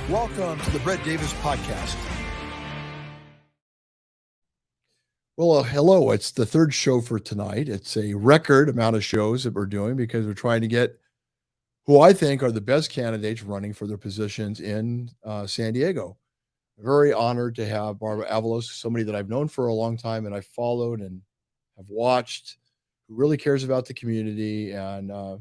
Welcome to the Brett Davis Podcast. Well, hello. It's the third show for tonight. It's a record amount of shows that we're doing because we're trying to get who I think are the best candidates running for their positions in San Diego. Very honored to have Barbara Avalos, somebody that I've known for a long time and I've followed and have watched, who really cares about the community and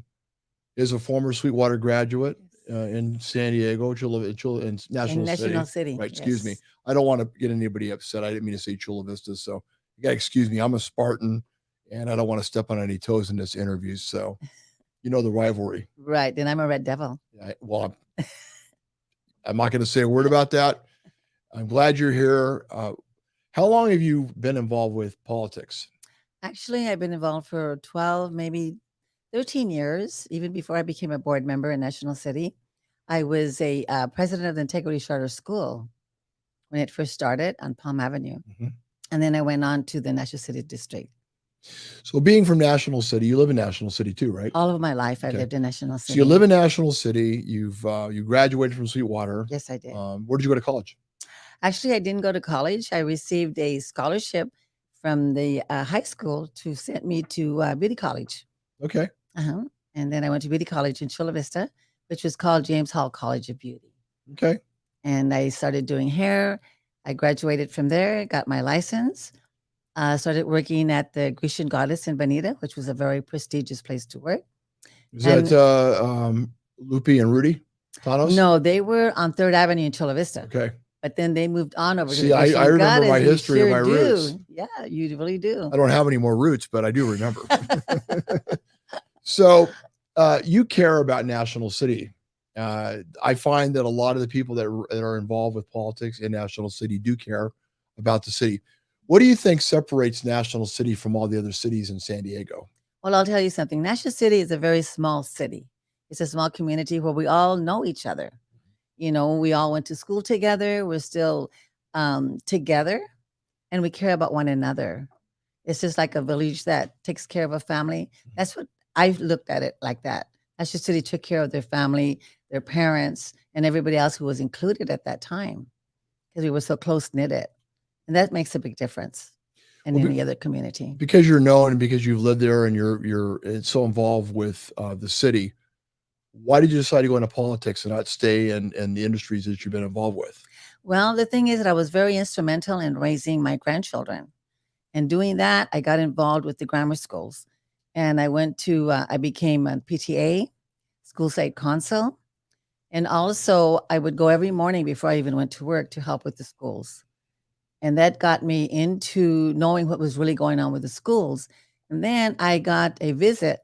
is a former Sweetwater graduate in San Diego, in National City. Right, excuse me. I don't want to get anybody upset. I didn't mean to say Chula Vista, so you got to excuse me. I'm a Spartan, and I don't want to step on any toes in this interview, so you know the rivalry. Right, and I'm a Red Devil. Well, I'm not going to say a word about that. I'm glad you're here. How long have you been involved with politics? Actually, I've been involved for 12, maybe 13 years, even before I became a board member in National City. I was a president of the Integrity Charter School when it first started on Palm Avenue. Mm-hmm. And then I went on to the National City District. So being from National City, you live in National City too, right? All of my life, I lived in National City. So you live in National City. You graduated from Sweetwater. Yes, I did. Where did you go to college? Actually, I didn't go to college. I received a scholarship from the high school to send me to beauty college. Okay. And then I went to beauty college in Chula Vista, which was called James Hall College of Beauty. Okay. And I started doing hair. I graduated from there, got my license, started working at the Grecian Goddess in Bonita, which was a very prestigious place to work. Is that Lupe and Rudy Tanos? No, they were on 3rd Avenue in Chula Vista. Okay. But then they moved on over to the Grecian I remember Goddess. My history of my roots. Yeah, you really do. I don't have any more roots, but I do remember. So you care about National City. I find that a lot of the people that are involved with politics in National City do care about the city. What do you think separates National City from all the other cities in San Diego? Well, I'll tell you something. National City is a very small city. It's a small community where we all know each other. You know, we all went to school together. We're still together, and we care about one another. It's just like a village that takes care of a family. That's what I looked at it like that. National City took care of their family, their parents, and everybody else who was included at that time because we were so close-knitted. And that makes a big difference in any other community. Because you're known and because you've lived there and you're so involved with the city, why did you decide to go into politics and not stay in the industries that you've been involved with? Well, the thing is that I was very instrumental in raising my grandchildren. And doing that, I got involved with the grammar schools. And I became a PTA, school site council. And also I would go every morning before I even went to work to help with the schools. And that got me into knowing what was really going on with the schools. And then I got a visit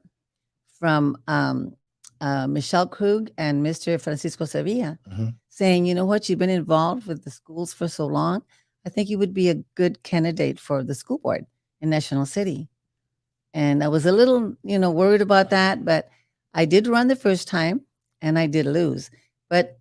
from Michelle Krug and Mr. Francisco Sevilla saying, you know what, you've been involved with the schools for so long. I think you would be a good candidate for the school board in National City. And I was a little, worried about that, but I did run the first time and I did lose. But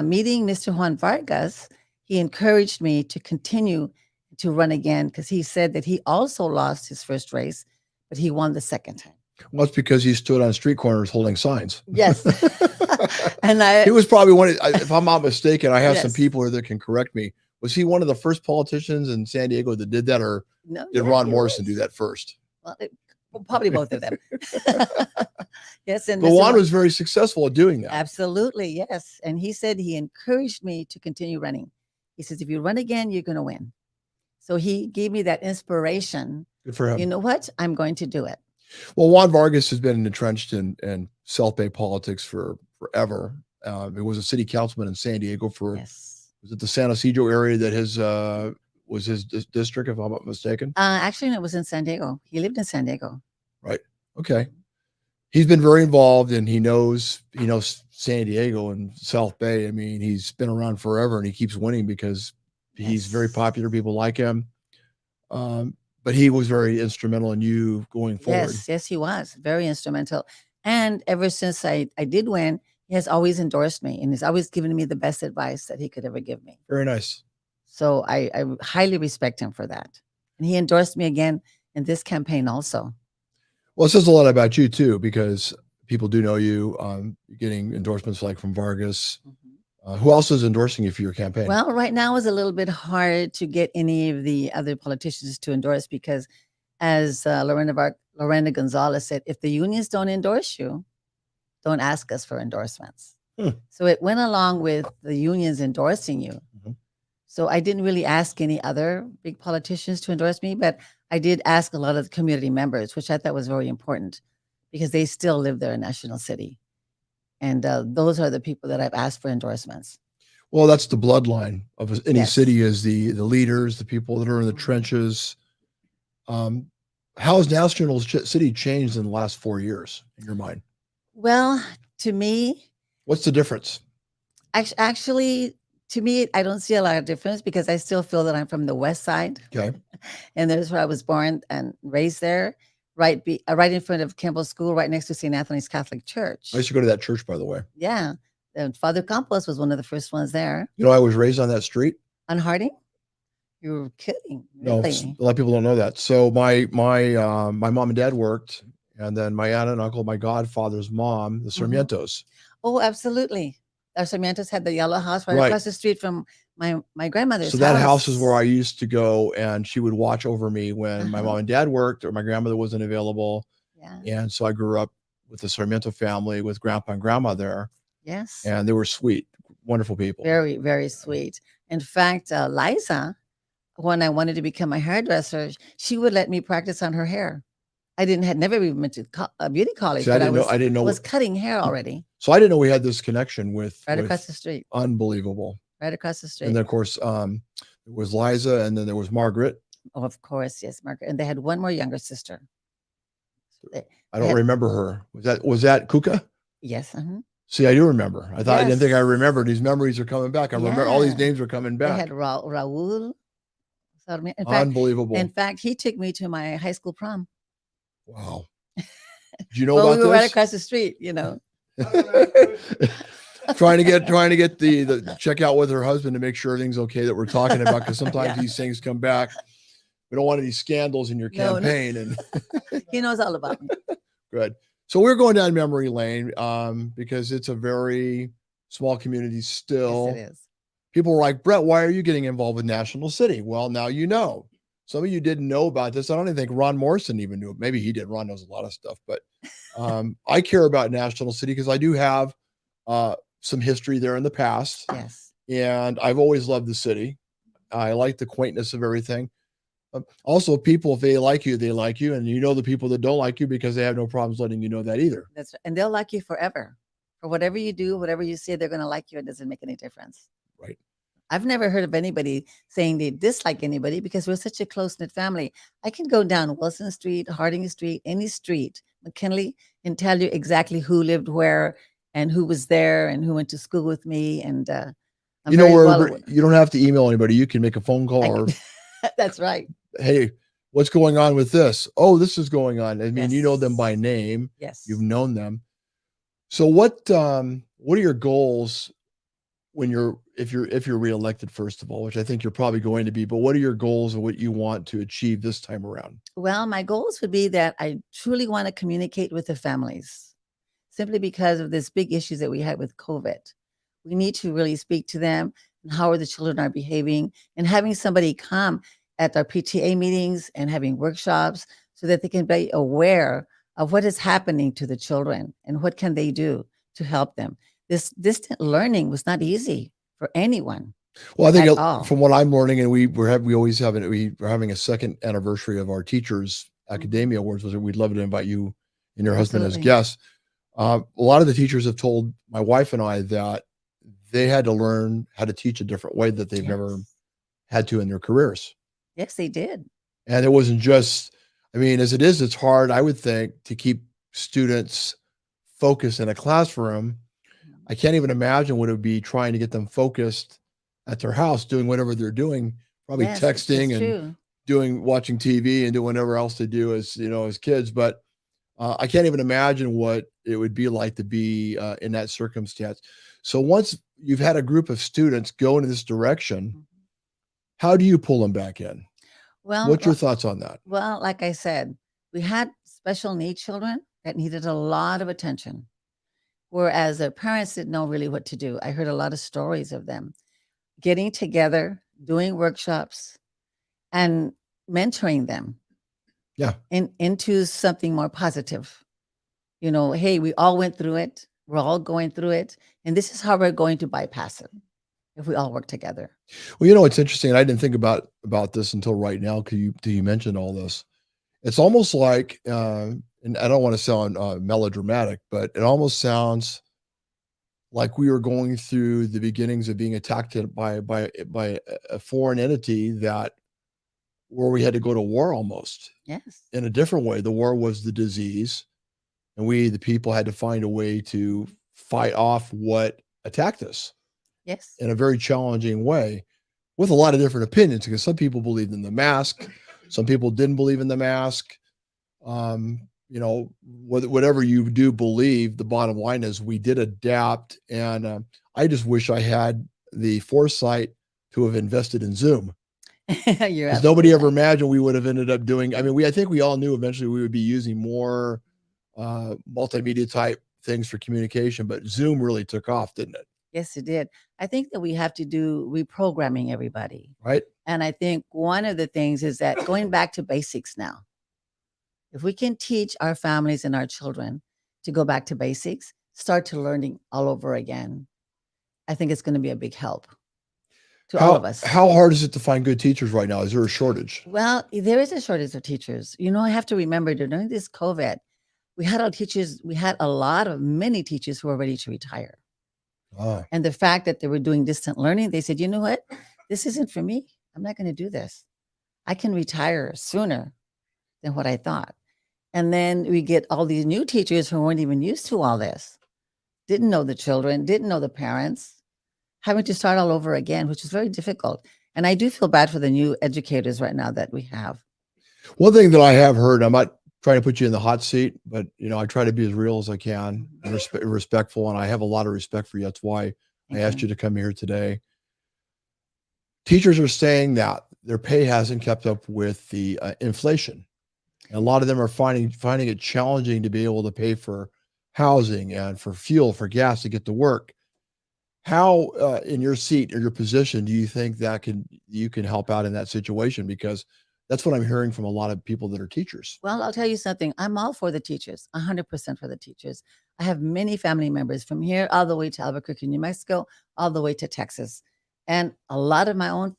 meeting Mr. Juan Vargas, he encouraged me to continue to run again because he said that he also lost his first race, but he won the second time. Well, it's because he stood on street corners holding signs. Yes. And he was probably if I'm not mistaken, I have some people here that can correct me. Was he one of the first politicians in San Diego that did that, or did Ron Morrison do that first? Well, probably both of them. Yes. And but Juan was very successful at doing that. Absolutely. Yes. And he said he encouraged me to continue running. He says, if you run again, you're going to win. So he gave me that inspiration. Good for him. You know what? I'm going to do it. Well, Juan Vargas has been entrenched in South Bay politics for forever. He was a city councilman in San Diego was it the San Ysidro area that was his district, if I'm not mistaken? Actually, it was in San Diego. He lived in San Diego. Right. Okay. He's been very involved and he knows San Diego and South Bay. I mean, he's been around forever and he keeps winning because he's very popular. People like him. But he was very instrumental in you going forward. Yes, he was very instrumental. And ever since I did win, he has always endorsed me and he's always given me the best advice that he could ever give me. Very nice. So I highly respect him for that. And he endorsed me again in this campaign also. Well, it says a lot about you too, because people do know you. Getting endorsements like from Vargas, Who else is endorsing you for your campaign? Well, right now is a little bit hard to get any of the other politicians to endorse because, as Lorena Gonzalez said, if the unions don't endorse you, don't ask us for endorsements. So it went along with the unions endorsing you. So I didn't really ask any other big politicians to endorse me, but I did ask a lot of the community members, which I thought was very important because they still live there in National City. And those are the people that I've asked for endorsements. Well, that's the bloodline of any Yes. city, is the leaders, the people that are in the trenches. How has National City changed in the last 4 years in your mind? Well, to me, What's the difference? actually, to me, I don't see a lot of difference because I still feel that I'm from the West Side. Okay. And that's where I was born and raised there, right in front of Kimball School, right next to St. Anthony's Catholic Church. I used to go to that church, by the way. Yeah. And Father Campos was one of the first ones there. You know, I was raised on that street. On Harding? You're kidding. No, Really? a lot of people don't know that. So my mom and dad worked, and then my aunt and uncle, my godfather's mom, the Sarmientos. Oh, absolutely. Our Sarmientos had the yellow house right across the street from my grandmother's So that house is where I used to go, and she would watch over me when my mom and dad worked or my grandmother wasn't available. Yeah. And so I grew up with the Sarmiento family with grandpa and grandma there. Yes. And they were sweet, wonderful people. Very, very sweet. In fact, Liza, when I wanted to become a hairdresser, she would let me practice on her hair. I had never even went to beauty college. See, but I didn't know. Was cutting hair already. So I didn't know we had this connection with across the street. Unbelievable. Right across the street. And then of course, there was Liza, and then there was Margaret. Oh, of course, yes, Margaret. And they had one more younger sister. I don't remember her. Was that Kuka? Yes. See, I do remember. I didn't think I remembered. These memories are coming back. I remember all these names are coming back. They had Raul. Unbelievable. In fact, he took me to my high school prom. Wow. Did you know about this? We were right across the street, you know. trying to get the check out with her husband to make sure everything's okay that we're talking about, because sometimes these things come back. We don't want any scandals in your campaign. No. And he knows all about me. Good. So we're going down memory lane because it's a very small community still. Yes, it is. People were like, Brett, why are you getting involved with National City? Well, now you know. Some of you didn't know about this. I don't even think Ron Morrison even knew it. Maybe he did. Ron knows a lot of stuff. But I care about National City because I do have some history there in the past. Yes. And I've always loved the city. I like the quaintness of everything. Also, people, if they like you, they like you. And you know the people that don't like you because they have no problems letting you know that either. That's right. And they'll like you forever. For whatever you do, whatever you say, they're going to like you. It doesn't make any difference. Right. I've never heard of anybody saying they dislike anybody because we're such a close-knit family. I can go down Wilson Street, Harding Street, any street, McKinley, and tell you exactly who lived where and who was there and who went to school with me. And you know, where you don't have to email anybody. You can make a phone call. Or that's right. Hey, what's going on with this? Oh, this is going on. I mean, you know them by name. Yes. You've known them. So what are your goals when if you're reelected, first of all, which I think you're probably going to be, but what are your goals and what you want to achieve this time around? Well, my goals would be that I truly want to communicate with the families simply because of this big issues that we had with COVID. We need to really speak to them and how the children are behaving, and having somebody come at our PTA meetings and having workshops so that they can be aware of what is happening to the children and what can they do to help them. This distant learning was not easy for anyone. Well, I think from what I'm learning, and we're having a second anniversary of our Teachers Academia Awards. We'd love to invite you and your husband as guests. A lot of the teachers have told my wife and I that they had to learn how to teach a different way that they've never had to in their careers. Yes, they did. And it wasn't just, I mean, as it is, it's hard, I would think, to keep students focused in a classroom. I can't even imagine what it would be trying to get them focused at their house, doing whatever they're doing, probably texting and watching TV and doing whatever else they do as kids. But I can't even imagine what it would be like to be in that circumstance. So once you've had a group of students go in this direction, how do you pull them back in? Well, what's your thoughts on that? Well, like I said, we had special needs children that needed a lot of attention. whereas their parents didn't know really what to do. I heard a lot of stories of them getting together, doing workshops, and mentoring them Yeah. into something more positive. You know, hey, we all went through it. We're all going through it. And this is how we're going to bypass it if we all work together. Well, you know, it's interesting. I didn't think about this until right now because you mentioned all this. It's almost like, and I don't want to sound melodramatic, but it almost sounds like we were going through the beginnings of being attacked by a foreign entity that where we had to go to war almost Yes. in a different way. The war was the disease, and we, the people, had to find a way to fight off what attacked us Yes. in a very challenging way with a lot of different opinions because some people believed in the mask, some people didn't believe in the mask. You know, whatever you do believe, the bottom line is we did adapt. And I just wish I had the foresight to have invested in Zoom. You're Because nobody absolutely ever right. imagined we would have ended up doing. I mean, I think we all knew eventually we would be using more multimedia type things for communication, but Zoom really took off, didn't it? Yes, it did. I think that we have to do reprogramming everybody. Right? And I think one of the things is that going back to basics now. If we can teach our families and our children to go back to basics, start to learning all over again, I think it's going to be a big help to all of us. How hard is it to find good teachers right now? Is there a shortage? Well, there is a shortage of teachers. You know, I have to remember that during this COVID, we had many teachers who were ready to retire. Ah, And the fact that they were doing distant learning, they said, you know what? This isn't for me. I'm not going to do this. I can retire sooner than what I thought. And then we get all these new teachers who weren't even used to all this, didn't know the children, didn't know the parents, having to start all over again, which is very difficult. And I do feel bad for the new educators right now that we have. one thing that I have heard, I'm not trying to put you in the hot seat, but you know, I try to be as real as I can and respectful, and I have a lot of respect for you. That's why I asked you to come here today. Teachers are saying that their pay hasn't kept up with the inflation. And a lot of them are finding it challenging to be able to pay for housing and for fuel, for gas to get to work. How, in your seat or your position, do you think that you can help out in that situation? Because that's what I'm hearing from a lot of people that are teachers. Well, I'll tell you something. I'm all for the teachers, 100% for the teachers. I have many family members from here all the way to Albuquerque, New Mexico, all the way to Texas. And a lot of my own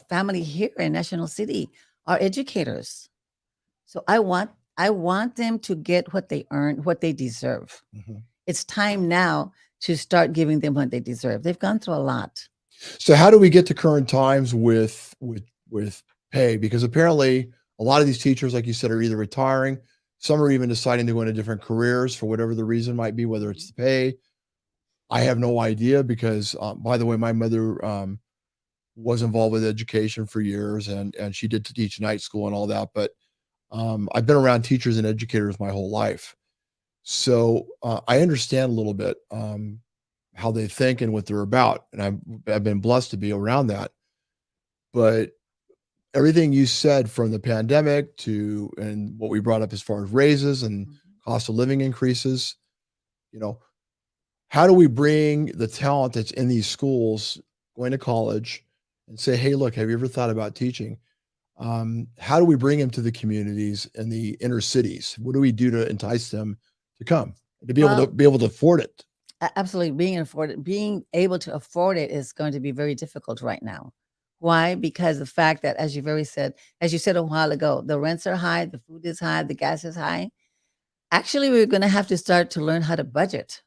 family here in National City are educators. So I want them to get what they earn, what they deserve. Mm-hmm. It's time now to start giving them what they deserve. They've gone through a lot. So how do we get to current times with pay? Because apparently a lot of these teachers, like you said, are either retiring, some are even deciding to go into different careers for whatever the reason might be, whether it's the pay. I have no idea because, by the way, my mother was involved with education for years, and she did teach night school and all that. But I've been around teachers and educators my whole life. So I understand a little bit how they think and what they're about. And I've been blessed to be around that. But everything you said from the pandemic to, and what we brought up as far as raises and cost of living increases, you know, how do we bring the talent that's in these schools going to college and say, hey, look, have you ever thought about teaching? How do we bring them to the communities and the inner cities? What do we do to entice them to come, to be able to afford it? Absolutely. Being able to afford it is going to be very difficult right now. Why? Because the fact that, as you said a while ago, the rents are high, the food is high, the gas is high. Actually, we're going to have to start to learn how to budget.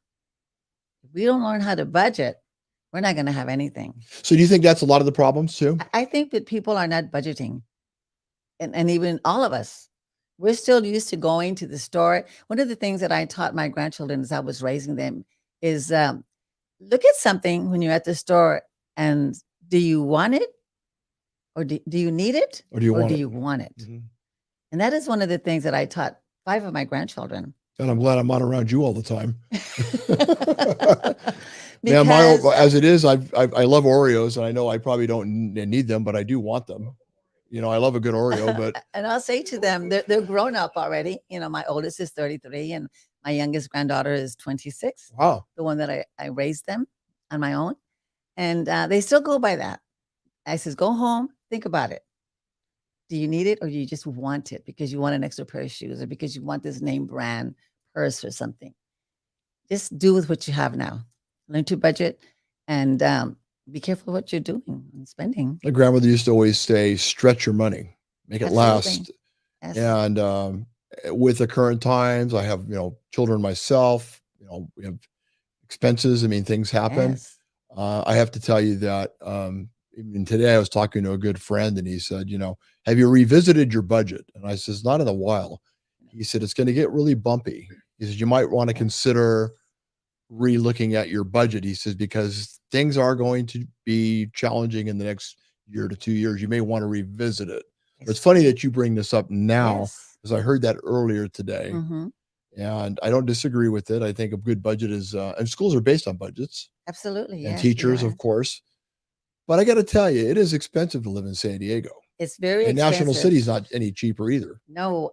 If we don't learn how to budget, we're not going to have anything. So do you think that's a lot of the problems too? I think that people are not budgeting. And even all of us, we're still used to going to the store. One of the things that I taught my grandchildren as I was raising them is look at something when you're at the store and do you want it? Or do you need it? Or do you want it? Mm-hmm. And that is one of the things that I taught 5 of my grandchildren. And I'm glad I'm not around you all the time. Because, as it is, I love Oreos, and I know I probably don't need them, but I do want them. I love a good Oreo, but And I'll say to them, they're grown up already. My oldest is 33 and my youngest granddaughter is 26, wow. the one that I raised them on my own. And they still go by that. I says, go home, think about it. Do you need it or do you just want it because you want an extra pair of shoes or because you want this name brand purse or something? Just do with what you have now. Learn to budget and be careful what you're doing and spending. My grandmother used to always say, stretch your money, make it Absolutely. last. Yes. And with the current times, I have, children myself, we have expenses. I mean, things happen. Yes. I have to tell you that even today I was talking to a good friend and he said, have you revisited your budget? And I says, not in a while. He said, it's going to get really bumpy. He says, you might want to consider re-looking at your budget. He says, because things are going to be challenging in the next year to 2 years. You may want to revisit it. But it's funny that you bring this up now Yes. because I heard that earlier today. Mhm. And I don't disagree with it. I think a good budget is, and schools are based on budgets Absolutely. and Yes, teachers, they of are. course. But I got to tell you, it is expensive to live in San Diego. It's very And National expensive. City's not any cheaper either. No,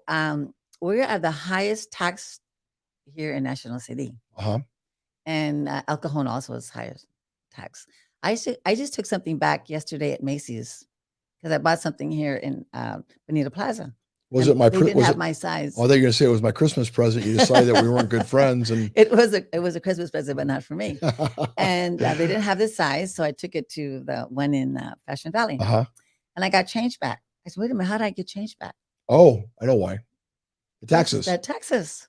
we're at the highest tax here in National City, Uh-huh. and El Cajon also is highest tax. I just took something back yesterday at Macy's because I bought something here in Bonita Plaza. Was and it my They didn't was have it? my size. Oh, I thought you were going to say it was my Christmas present. You decided that we weren't good friends, and It was a Christmas present, but not for me. And they didn't have the size, so I took it to the one in Fashion Valley, uh-huh. and I got change back. I said, "Wait a minute, how did I get change back?" Oh, I know why. The taxes. That taxes.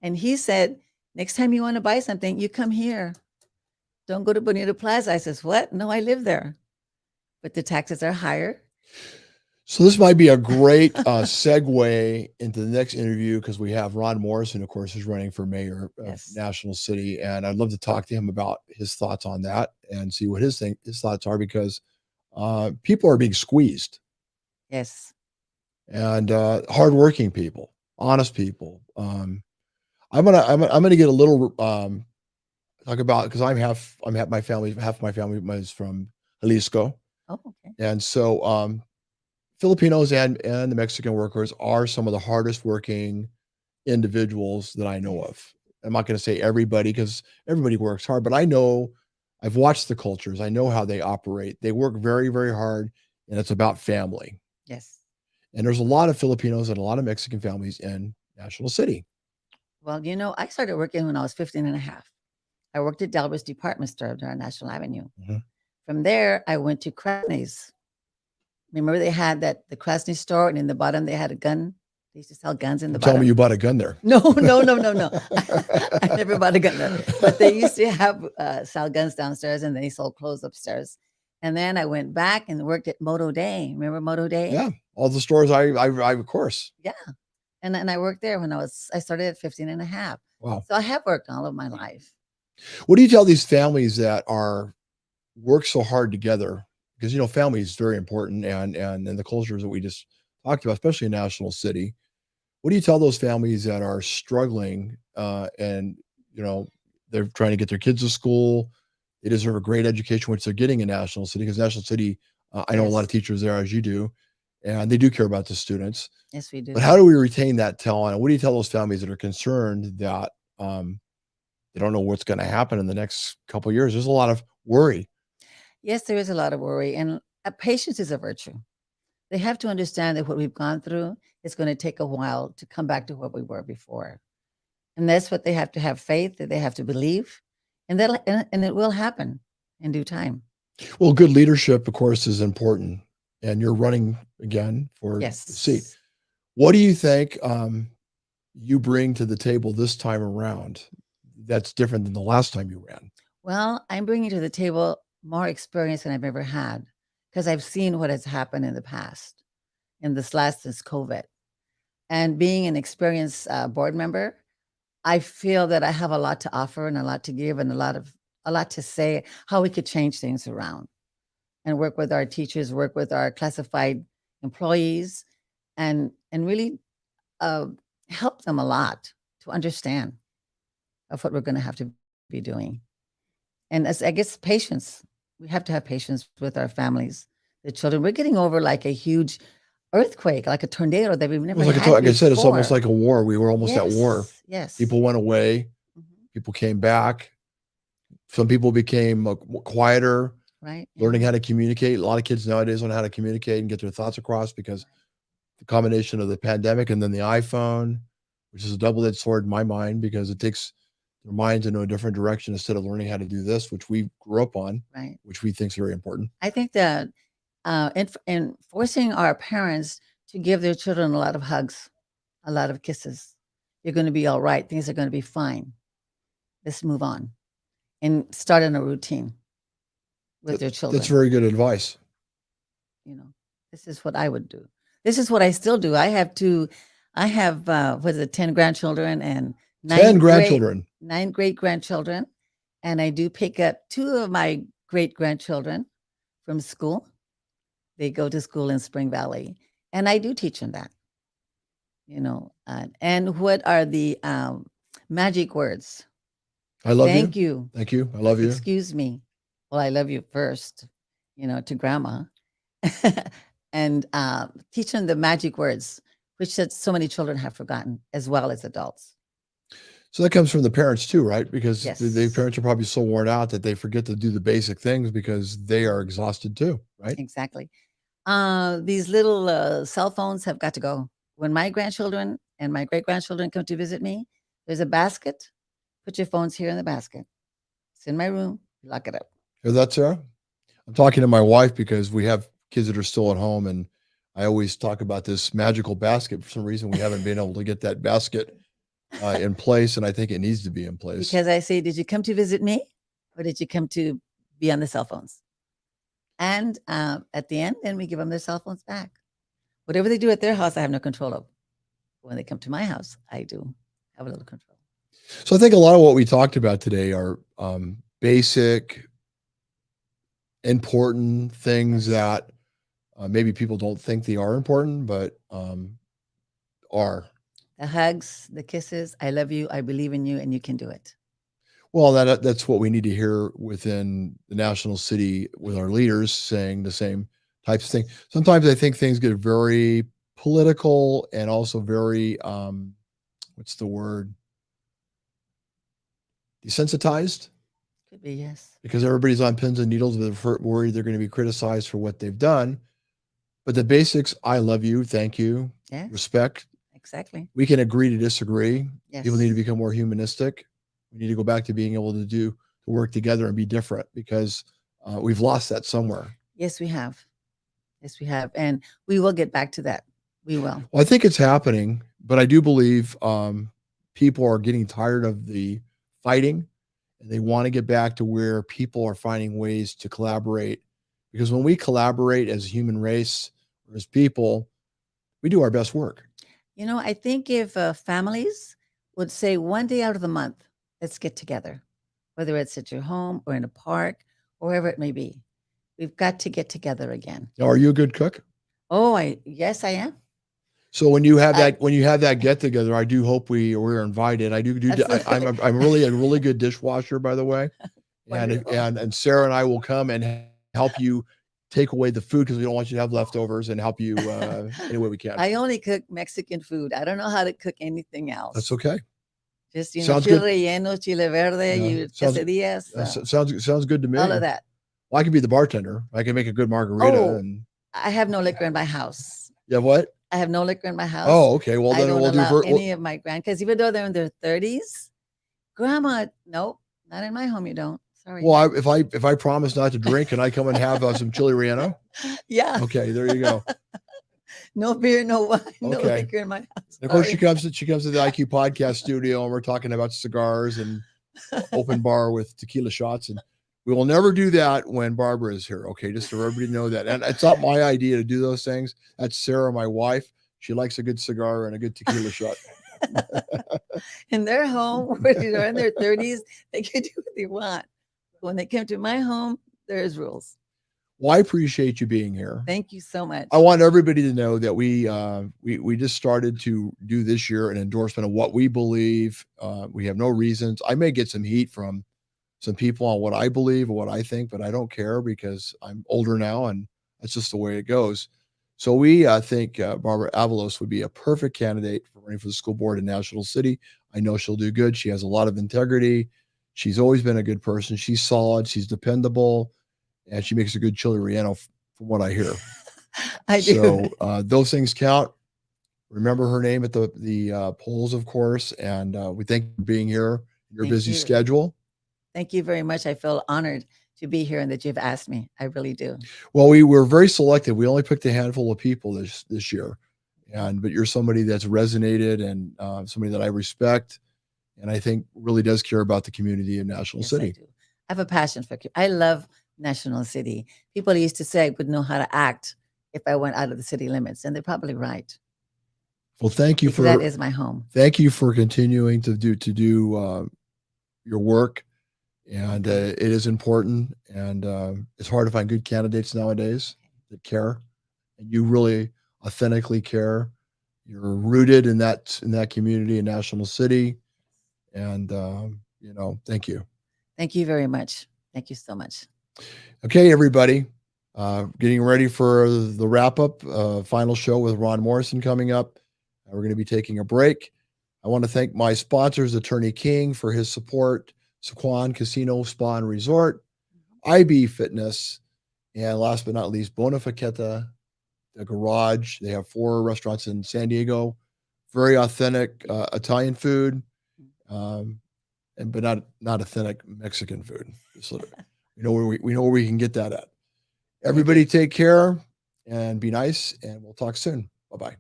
And he said, "Next time you want to buy something, you come here. Don't go to Bonita Plaza." I says, "What? No, I live there, but the taxes are higher." So this might be a great segue into the next interview because we have Ron Morrison, of course, is running for mayor of Yes. National City, and I'd love to talk to him about his thoughts on that and see what his thoughts are because people are being squeezed Yes. and hardworking people, honest people. I'm gonna get a little talk about because half my family is from Jalisco, Oh, okay. and so Filipinos and the Mexican workers are some of the hardest working individuals that I know Yes. of. I'm not going to say everybody because everybody works hard, but I know I've watched the cultures. I know how they operate. They work very, very hard, and it's about family. Yes. And there's a lot of Filipinos and a lot of Mexican families in National City. Well, I started working when I was 15 and a half. I worked at Delbers Department Store on National Avenue. Mhm. From there, I went to Krasny's. Remember they had the Krasny store, and in the bottom they had a gun. They used to sell guns in the Tell bottom. me you bought a gun there. No. I never bought a gun there. But they used to have sell guns downstairs, and they sold clothes upstairs. And then I went back and worked at Moto Day. Remember Moto Day? Yeah, all the stores I of course. Yeah. And I worked there when I started at 15 and a half. Wow. So I have worked all of my life. What do you tell these families that work so hard together? Because family is very important, and the cultures that we just talked about, especially in National City. What do you tell those families that are struggling and they're trying to get their kids to school? They deserve a great education, which they're getting in National City because National City, I know a lot of teachers there, as you do, and they do care about the students. Yes, we do. But how do we retain that talent? And what do you tell those families that are concerned that they don't know what's going to happen in the next couple of years? There's a lot of worry. Yes, there is a lot of worry, and patience is a virtue. They have to understand that what we've gone through is going to take a while to come back to what we were before. And that's what they have to have faith, that they have to believe, and it will happen in due time. Well, good leadership, of course, is important. And you're running again for the seat. Yes. What do you think you bring to the table this time around that's different than the last time you ran? Well, I'm bringing to the table more experience than I've ever had because I've seen what has happened in the past, since COVID. And being an experienced board member, I feel that I have a lot to offer and a lot to give and a lot to say how we could change things around and work with our teachers, work with our classified employees, and really help them a lot to understand of what we're going to have to be doing. And I guess patience. We have to have patience with our families the children. We're getting over like a huge earthquake, like a tornado that we've It never was like had like I said, it's almost before. like a war. We were almost at war. Yes. People went away. Mhm. People came back. Some people became quieter, Right. learning Yeah. how to communicate. A lot of kids nowadays learn how to communicate and get their thoughts across because the combination of the pandemic and then the iPhone, which is a double-edged sword in my mind because it takes their minds into a different direction instead of learning how to do this, which we grew up on, Right. which we think is very important. I think that in forcing our parents to give their children a lot of hugs, a lot of kisses, you're going to be all right. Things are going to be fine. Let's move on and start in a routine with your children. That's very good advice. You know, this is what I would do. This is what I still do. I have 10 grandchildren and 10 grandchildren. 9 great grandchildren. And I do pick up 2 of my great grandchildren from school. They go to school in Spring Valley, and I do teach them that, and what are the magic words? I love Thank you. you. Thank you. I love you. Excuse me. Well, I love you first, to grandma. And teach them the magic words, which that so many children have forgotten, as well as adults. So that comes from the parents too, right? Because Yes. the parents are probably so worn out that they forget to do the basic things because they are exhausted too, right? Exactly. These little cell phones have got to go. When my grandchildren and my great-grandchildren come to visit me, there's a basket. Put your phones here in the basket. It's in my room. Lock it up. Hear that, Sarah? I'm talking to my wife because we have kids that are still at home, and I always talk about this magical basket. For some reason, we haven't been able to get that basket in place, and I think it needs to be in place. Because I say, did you come to visit me, or did you come to be on the cell phones? And at the end, then we give them their cell phones back. Whatever they do at their house, I have no control of. When they come to my house, I do have a little control. So I think a lot of what we talked about today are basic, important things that maybe people don't think they are important, but are. The hugs, the kisses, I love you, I believe in you, and you can do it. Well, that's what we need to hear within the national city with our leaders saying the same types of thing. Sometimes I think things get very political and also very, what's the word? Desensitized. Could be, yes. Because everybody's on pins and needles. They're worried they're going to be criticized for what they've done. But the basics, I love you, thank you, Yes. respect. Exactly. We can agree to disagree. Yes. People need to become more humanistic. We need to go back to being able to work together and be different because we've lost that somewhere. Yes, we have. Yes, we have. And we will get back to that. We will. Well, I think it's happening, but I do believe people are getting tired of the fighting and they want to get back to where people are finding ways to collaborate. Because when we collaborate as a human race or as people, we do our best work. I think if families would say one day out of the month, let's get together, whether it's at your home or in a park, or wherever it may be. We've got to get together again. Now, are you a good cook? Oh, yes, I am. So when you have that get together, I do hope we're invited. I'm really a really good dishwasher, by the way, and Sarah and I will come and help you take away the food because we don't want you to have leftovers and help you any way we can. I only cook Mexican food. I don't know how to cook anything else. That's okay. Just Sounds chile good. relleno, chile verde, quesadillas. Sounds good to me. All of that. Well, I can be the bartender. I can make a good margarita. And I have no liquor in my house. Yeah, what? I have no liquor in my house. Oh, okay. Well, then we'll do any of my because even though they're in their 30s, grandma, nope, not in my home. You don't. Sorry. Well, if I promise not to drink, can I come and have some chili relleno? Yeah. Okay, there you go. No beer, no wine, Okay. no liquor in my house. And of course, she comes to the IQ podcast studio, and we're talking about cigars and open bar with tequila shots, and we will never do that when Barbara is here. Okay, just so everybody know that. And it's not my idea to do those things. That's Sarah, my wife. She likes a good cigar and a good tequila shot. In their home, when they're in their 30s, they can do what they want. When they come to my home, there's rules. Well, I appreciate you being here. Thank you so much. I want everybody to know that we just started to do this year an endorsement of what we believe. We have no reasons. I may get some heat from some people on what I believe or what I think, but I don't care because I'm older now and That's just the way it goes. So we think Barbara Avalos would be a perfect candidate for running for the school board in National City. I know she'll do good. She has a lot of integrity. She's always been a good person. She's solid. She's dependable, and she makes a good chili relleno, from what I hear. I do. So those things count. Remember her name at the polls, of course, and we thank you for being here. Your Thank busy you. schedule. Thank you very much. I feel honored to be here and that you've asked me. I really do. Well, we were very selective. We only picked a handful of people this year, but you're somebody that's resonated and somebody that I respect, and I think really does care about the community of National Yes, I City. do. I have a passion for. I love National City. People used to say I wouldn't know how to act if I went out of the city limits, and they're probably right. Well, thank you Because that is my home. Thank you for continuing to do your work, and it is important, and it's hard to find good candidates nowadays that care, and you really authentically care. You're rooted in that community in National City, and thank you. Thank you very much. Thank you so much. Okay, everybody, getting ready for the wrap up, final show with Ron Morrison coming up. We're going to be taking a break. I want to thank my sponsors, Attorney King, for his support, Sequan Casino Spa and Resort, IB Fitness, and last but not least, Bonafiqueta, the Garage. They have 4 restaurants in San Diego, very authentic Italian food, but not authentic Mexican food. We know where we can get that at. Everybody take care and be nice, and we'll talk soon. Bye-bye.